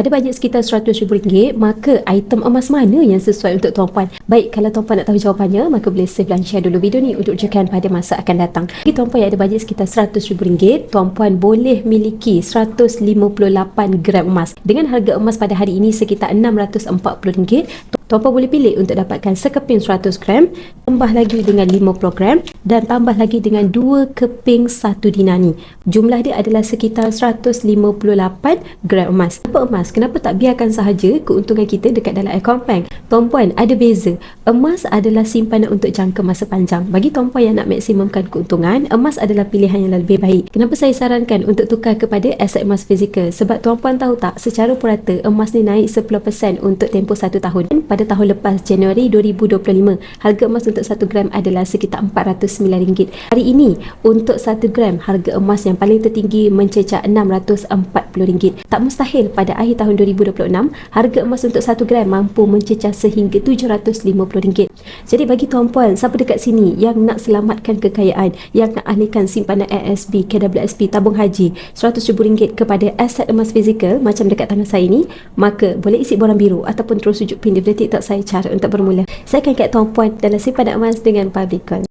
ada bajet sekitar RM100,000, maka item emas mana yang sesuai untuk tuan-puan? Baik, kalau tuan-puan nak tahu jawapannya, maka boleh save dan share dulu video ni untuk rujukan pada masa akan datang. Bagi tuan-puan yang ada bajet sekitar RM100,000, tuan-puan boleh miliki 158 gram emas. Dengan harga emas pada hari ini sekitar RM640, tuan-puan boleh pilih untuk dapatkan sekeping 100 gram, tambah lagi dengan 50 gram dan tambah lagi dengan 2 keping 1 dinar ni. Jumlah dia adalah sekitar 158 gram emas. Apa emas? Kenapa tak biarkan sahaja keuntungan kita dekat dalam akaun bank? Tuan-puan, ada beza. Emas adalah simpanan untuk jangka masa panjang. Bagi tuan-puan yang nak maksimumkan keuntungan, emas adalah pilihan yang lebih baik. Kenapa saya sarankan untuk tukar kepada aset emas fizikal? Sebab tuan-puan tahu tak, secara purata emas ni naik 10% untuk tempoh 1 tahun. Pada tahun lepas, Januari 2025, harga emas untuk 1 gram adalah sekitar RM409. Hari ini, untuk 1 gram, harga emas yang paling tertinggi mencecah RM640. Tak mustahil pada akhir tahun 2026, harga emas untuk 1 gram mampu mencecah sehingga RM750. Jadi bagi tuan-puan, siapa dekat sini yang nak selamatkan kekayaan, yang nak alihkan simpanan ASB, KWSP, tabung haji RM100,000 kepada aset emas fizikal macam dekat tangan saya ni, maka boleh isi borang biru ataupun terus rujuk pin di TikTok saya cara untuk bermula. Saya akan kat tuan-puan dalam simpanan emas dengan Public Coin.